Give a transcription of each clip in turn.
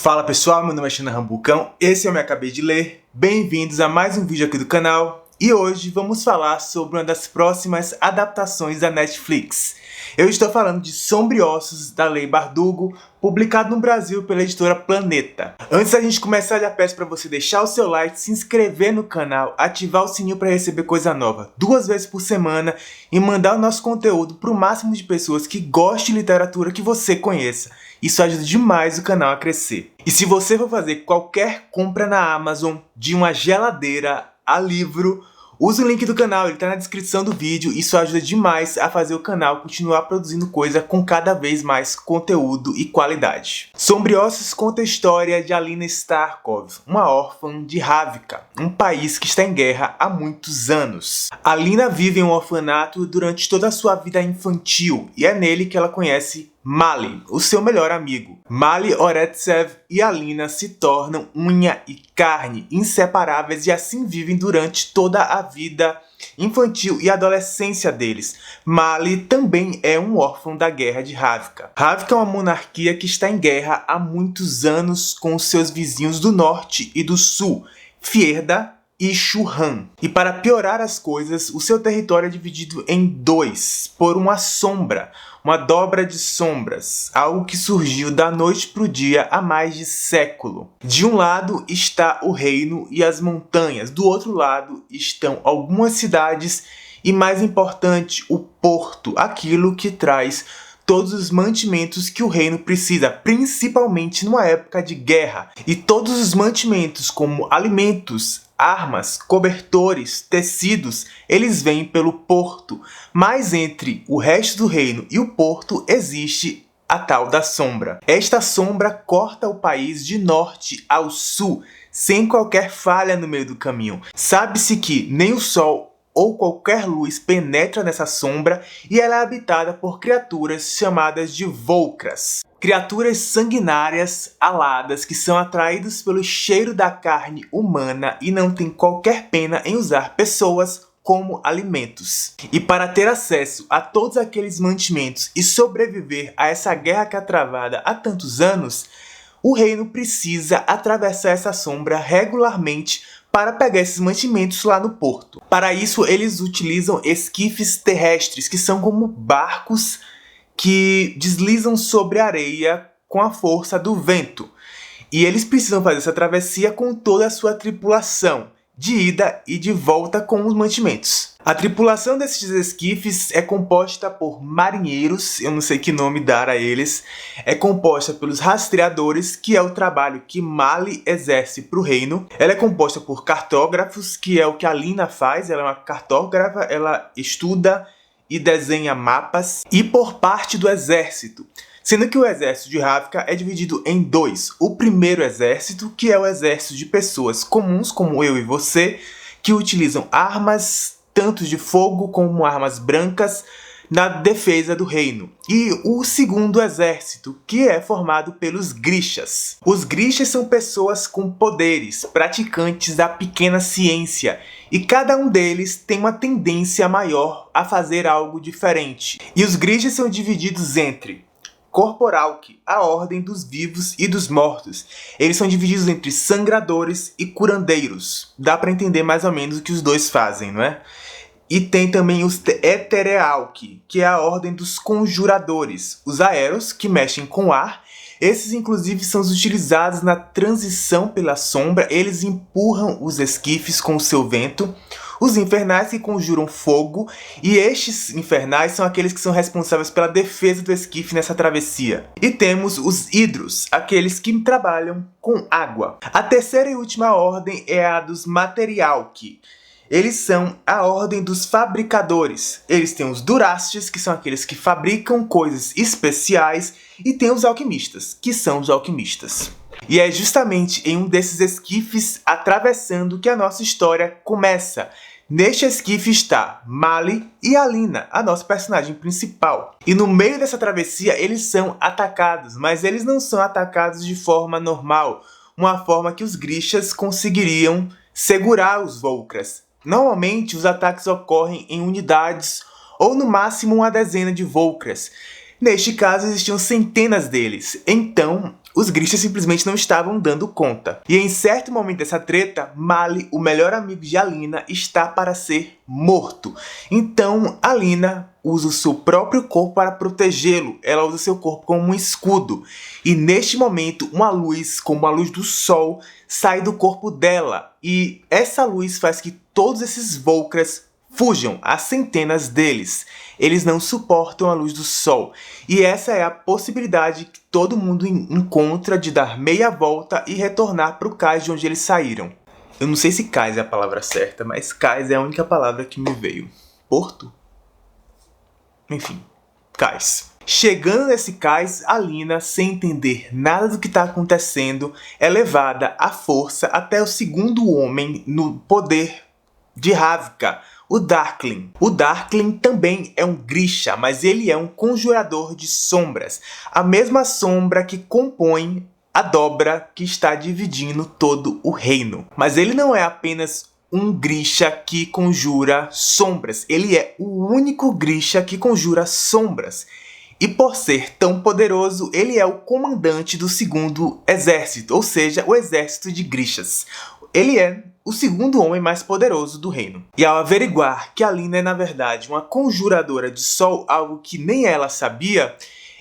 Fala pessoal, meu nome é Xana Rambucão, esse é o Me Acabei de Ler. Bem-vindos a mais um vídeo aqui do canal. E hoje vamos falar sobre uma das próximas adaptações da Netflix. Eu estou falando de Sombriossos, da Leigh Bardugo, publicado no Brasil pela editora Planeta. Antes da gente começar, já peço para você deixar o seu like, se inscrever no canal, ativar o sininho para receber coisa nova 2 vezes por semana e mandar o nosso conteúdo para o máximo de pessoas que gostem de literatura que você conheça. Isso ajuda demais o canal a crescer. E se você for fazer qualquer compra na Amazon, de uma geladeira a livro, use o link do canal, ele está na descrição do vídeo. Isso ajuda demais a fazer o canal continuar produzindo coisa com cada vez mais conteúdo e qualidade. Sombriossos conta a história de Alina Starkov, uma órfã de Ravka, um país que está em guerra há muitos anos. Alina vive em um orfanato durante toda a sua vida infantil e é nele que ela conhece Mali, o seu melhor amigo. Mali Oretsev e Alina se tornam unha e carne, inseparáveis, e assim vivem durante toda a vida infantil e adolescência deles. Mali também é um órfão da guerra de Ravka. Ravka é uma monarquia que está em guerra há muitos anos com os seus vizinhos do norte e do sul, Fierda e Churran. E para piorar as coisas, o seu território é dividido em dois por uma sombra, uma dobra de sombras, algo que surgiu da noite para o dia há mais de século. De um lado está o reino e as montanhas, do outro lado estão algumas cidades e, mais importante, o porto, aquilo que traz todos os mantimentos que o reino precisa, principalmente numa época de guerra. E todos os mantimentos, como alimentos, armas, cobertores, tecidos, eles vêm pelo porto. Mas entre o resto do reino e o porto existe a tal da sombra. Esta sombra corta o país de norte ao sul, sem qualquer falha no meio do caminho. Sabe-se que nem o sol ou qualquer luz penetra nessa sombra, e ela é habitada por criaturas chamadas de Volcras. Criaturas sanguinárias, aladas, que são atraídos pelo cheiro da carne humana e não têm qualquer pena em usar pessoas como alimentos. E para ter acesso a todos aqueles mantimentos e sobreviver a essa guerra que é travada há tantos anos, o reino precisa atravessar essa sombra regularmente para pegar esses mantimentos lá no porto. Para isso, eles utilizam esquifes terrestres, que são como barcos que deslizam sobre a areia com a força do vento. E eles precisam fazer essa travessia com toda a sua tripulação, de ida e de volta com os mantimentos. A tripulação desses esquifes é composta por marinheiros, eu não sei que nome dar a eles, é composta pelos rastreadores, que é o trabalho que Mali exerce para o reino. Ela é composta por cartógrafos, que é o que a Alina faz, ela é uma cartógrafa, ela estuda e desenha mapas, e por parte do exército. Sendo que o exército de Ravka é dividido em dois. O primeiro exército, que é o exército de pessoas comuns, como eu e você, que utilizam armas tanto de fogo como armas brancas na defesa do reino. E o segundo exército, que é formado pelos Grishas. Os Grishas são pessoas com poderes, praticantes da pequena ciência, e cada um deles tem uma tendência maior a fazer algo diferente. E os Grishas são divididos entre Corporalki, a ordem dos vivos e dos mortos. Eles são divididos entre sangradores e curandeiros. Dá para entender mais ou menos o que os dois fazem, não é? E tem também os Eterealki, que é a ordem dos conjuradores. Os Aeros, que mexem com ar. Esses, inclusive, são os utilizados na transição pela sombra. Eles empurram os esquifes com o seu vento. Os infernais, que conjuram fogo, e estes infernais são aqueles que são responsáveis pela defesa do esquife nessa travessia. E temos os hidros, aqueles que trabalham com água. A terceira e última ordem é a dos materialki. Eles são a ordem dos fabricadores. Eles têm os durastes, que são aqueles que fabricam coisas especiais, e tem os alquimistas, que são os alquimistas. E é justamente em um desses esquifes atravessando que a nossa história começa. Neste esquife está Mali e Alina, a nossa personagem principal. E no meio dessa travessia eles são atacados, mas eles não são atacados de forma normal, uma forma que os Grishas conseguiriam segurar os Volcras. Normalmente os ataques ocorrem em unidades ou no máximo uma dezena de Volcras. Neste caso existiam centenas deles, então os Grishas simplesmente não estavam dando conta. E em certo momento dessa treta, Mali, o melhor amigo de Alina, está para ser morto. Então, Alina usa o seu próprio corpo para protegê-lo. Ela usa seu corpo como um escudo. E neste momento, uma luz, como a luz do sol, sai do corpo dela. E essa luz faz que todos esses Volcras fujam, há centenas deles. Eles não suportam a luz do sol. E essa é a possibilidade que todo mundo encontra de dar meia volta e retornar para o cais de onde eles saíram. Eu não sei se cais é a palavra certa, mas cais é a única palavra que me veio. Porto? Enfim, cais. Chegando nesse cais, Alina, sem entender nada do que está acontecendo, é levada à força até o segundo homem no poder de Ravka, o Darkling. O Darkling também é um Grisha, mas ele é um conjurador de sombras. A mesma sombra que compõe a dobra que está dividindo todo o reino. Mas ele não é apenas um Grisha que conjura sombras. Ele é o único Grisha que conjura sombras. E por ser tão poderoso, ele é o comandante do segundo exército, ou seja, o exército de Grishas. Ele é o segundo homem mais poderoso do reino. E ao averiguar que Alina é na verdade uma conjuradora de sol, algo que nem ela sabia,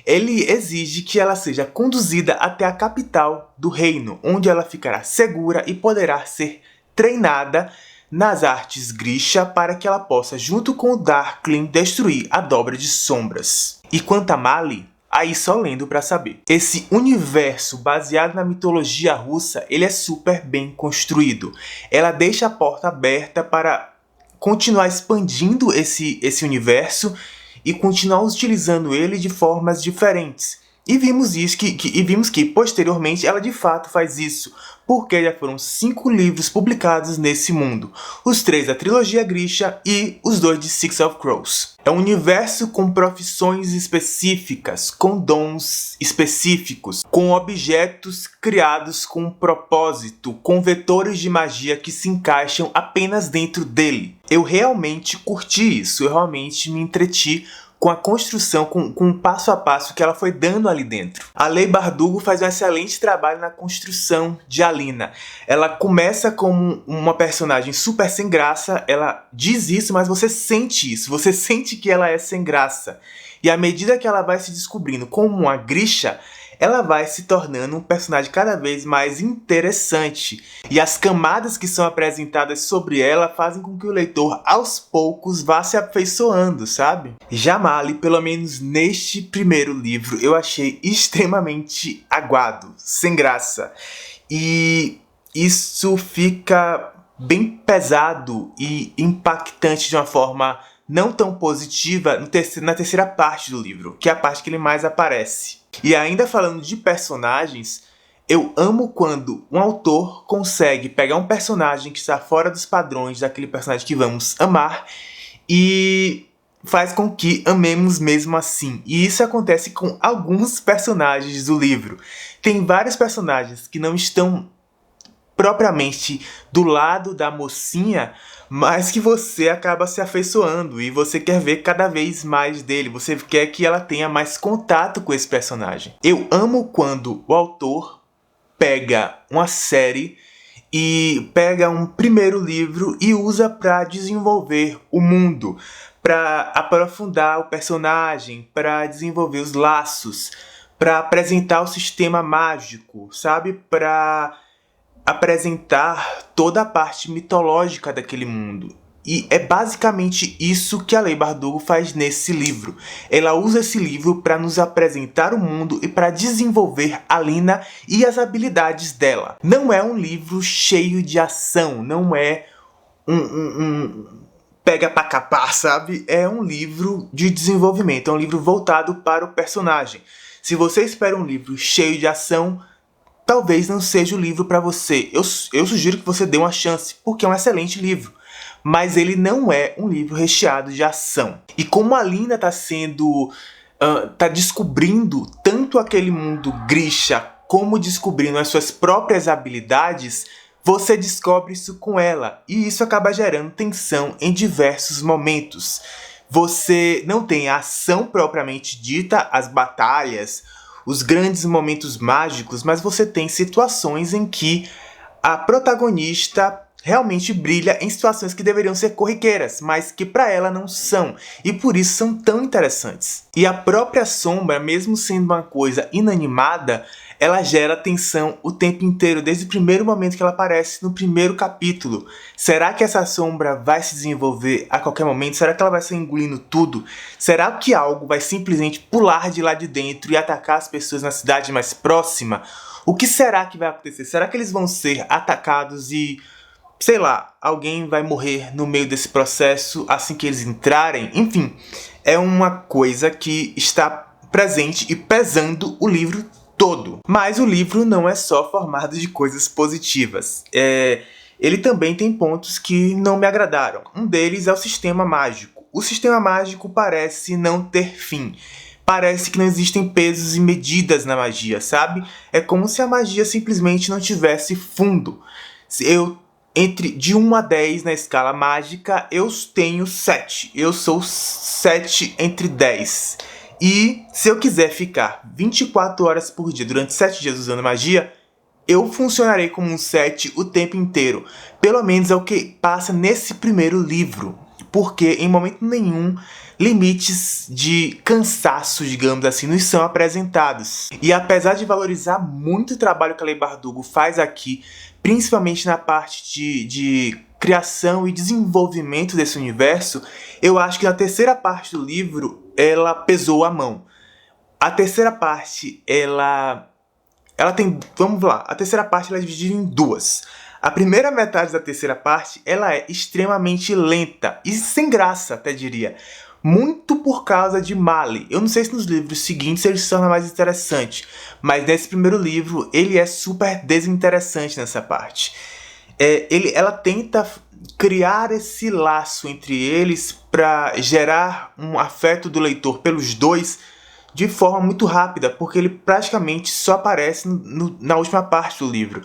ele exige que ela seja conduzida até a capital do reino, onde ela ficará segura e poderá ser treinada nas artes Grisha para que ela possa, junto com o Darkling, destruir a dobra de sombras. E quanto a Mali, aí só lendo pra saber. Esse universo baseado na mitologia russa, ele é super bem construído. Ela deixa a porta aberta para continuar expandindo esse universo e continuar utilizando ele de formas diferentes. E vimos que posteriormente ela de fato faz isso, porque já foram 5 livros publicados nesse mundo, os 3 da trilogia Grisha e os 2 de Six of Crows. É um universo com profissões específicas, com dons específicos, com objetos criados com um propósito, com vetores de magia que se encaixam apenas dentro dele. Eu realmente curti isso, eu realmente me entreti com a construção, com o passo a passo que ela foi dando ali dentro. A Leigh Bardugo faz um excelente trabalho na construção de Alina. Ela começa como uma personagem super sem graça, ela diz isso, mas você sente isso, você sente que ela é sem graça. E à medida que ela vai se descobrindo como uma Grisha, ela vai se tornando um personagem cada vez mais interessante. E as camadas que são apresentadas sobre ela fazem com que o leitor, aos poucos, vá se afeiçoando, sabe? Já Mali, pelo menos neste primeiro livro, eu achei extremamente aguado, sem graça. E isso fica bem pesado e impactante de uma forma não tão positiva na terceira parte do livro, que é a parte que ele mais aparece. E ainda falando de personagens, eu amo quando um autor consegue pegar um personagem que está fora dos padrões daquele personagem que vamos amar e faz com que amemos mesmo assim. E isso acontece com alguns personagens do livro. Tem vários personagens que não estão propriamente do lado da mocinha, mas que você acaba se afeiçoando e você quer ver cada vez mais dele, você quer que ela tenha mais contato com esse personagem. Eu amo quando o autor pega uma série e pega um primeiro livro e usa para desenvolver o mundo, para aprofundar o personagem, para desenvolver os laços, para apresentar o sistema mágico, sabe? Para apresentar toda a parte mitológica daquele mundo. E é basicamente isso que a Leigh Bardugo faz nesse livro. Ela usa esse livro para nos apresentar o mundo e para desenvolver Alina e as habilidades dela. Não é um livro cheio de ação, não é um pega pra capar, sabe? É um livro de desenvolvimento, é um livro voltado para o personagem. Se você espera um livro cheio de ação, talvez não seja o livro para você. Eu sugiro que você dê uma chance, porque é um excelente livro. Mas ele não é um livro recheado de ação. E como a Alina está tá descobrindo tanto aquele mundo Grisha, como descobrindo as suas próprias habilidades, você descobre isso com ela. E isso acaba gerando tensão em diversos momentos. Você não tem a ação propriamente dita, as batalhas, os grandes momentos mágicos, mas você tem situações em que a protagonista realmente brilha em situações que deveriam ser corriqueiras, mas que para ela não são, e por isso são tão interessantes. E a própria sombra, mesmo sendo uma coisa inanimada, ela gera tensão o tempo inteiro, desde o primeiro momento que ela aparece no primeiro capítulo. Será que essa sombra vai se desenvolver a qualquer momento? Será que ela vai sair engolindo tudo? Será que algo vai simplesmente pular de lá de dentro e atacar as pessoas na cidade mais próxima? O que será que vai acontecer? Será que eles vão ser atacados e, sei lá, alguém vai morrer no meio desse processo assim que eles entrarem? Enfim, é uma coisa que está presente e pesando o livro todo. Mas o livro não é só formado de coisas positivas. Ele também tem pontos que não me agradaram. Um deles é o sistema mágico. O sistema mágico parece não ter fim. Parece que não existem pesos e medidas na magia, sabe? É como se a magia simplesmente não tivesse fundo. De 1 a 10 na escala mágica, eu tenho 7. Eu sou 7 entre 10. E se eu quiser ficar 24 horas por dia, durante 7 dias usando magia, eu funcionarei como um 7 o tempo inteiro. Pelo menos é o que passa nesse primeiro livro. Porque em momento nenhum limites de cansaço, digamos assim, nos são apresentados. E apesar de valorizar muito o trabalho que a Leigh Bardugo faz aqui, principalmente na parte de criação e desenvolvimento desse universo, eu acho que na terceira parte do livro ela pesou a mão. A terceira parte, ela tem... Vamos lá. A terceira parte ela é dividida em duas. A primeira metade da terceira parte, ela é extremamente lenta e sem graça, até diria. Muito por causa de Mali. Eu não sei se nos livros seguintes ele se torna mais interessante, mas nesse primeiro livro ele é super desinteressante nessa parte. Ela tenta criar esse laço entre eles para gerar um afeto do leitor pelos dois de forma muito rápida, porque ele praticamente só aparece na última parte do livro.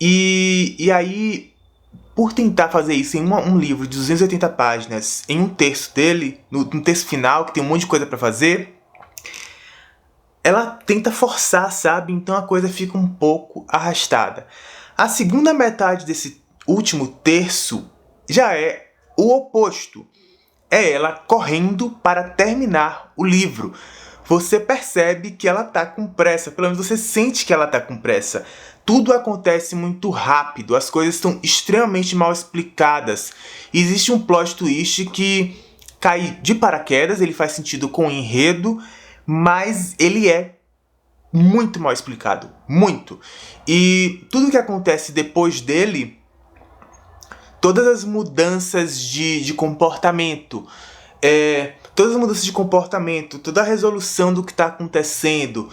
E aí, por tentar fazer isso em um livro de 280 páginas, em um terço dele, no terço final, que tem um monte de coisa pra fazer, ela tenta forçar, sabe? Então a coisa fica um pouco arrastada. A segunda metade desse último terço já é o oposto. É ela correndo para terminar o livro. Você percebe que ela tá com pressa, pelo menos você sente que ela tá com pressa. Tudo acontece muito rápido, as coisas estão extremamente mal explicadas. Existe um plot twist que cai de paraquedas, ele faz sentido com o enredo, mas ele é muito mal explicado, muito. E tudo que acontece depois dele, todas as mudanças de comportamento, toda a resolução do que está acontecendo,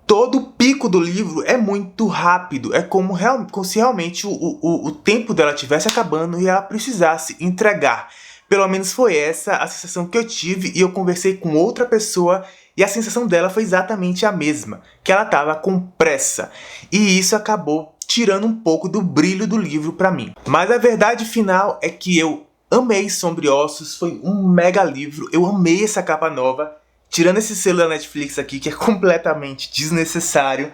todo o pico do livro é muito rápido. É como se realmente o tempo dela estivesse acabando e ela precisasse entregar. Pelo menos foi essa a sensação que eu tive, e eu conversei com outra pessoa e a sensação dela foi exatamente a mesma, que ela estava com pressa. E isso acabou tirando um pouco do brilho do livro para mim. Mas a verdade final é que eu amei Sombra e Ossos, foi um mega livro, eu amei essa capa nova, tirando esse selo da Netflix aqui, que é completamente desnecessário,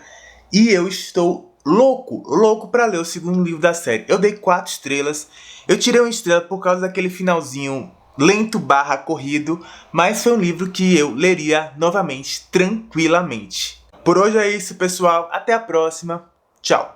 e eu estou louco pra ler o segundo livro da série. Eu dei 4 estrelas, eu tirei 1 estrela por causa daquele finalzinho lento / corrido, mas foi um livro que eu leria novamente, tranquilamente. Por hoje é isso, pessoal, até a próxima, tchau!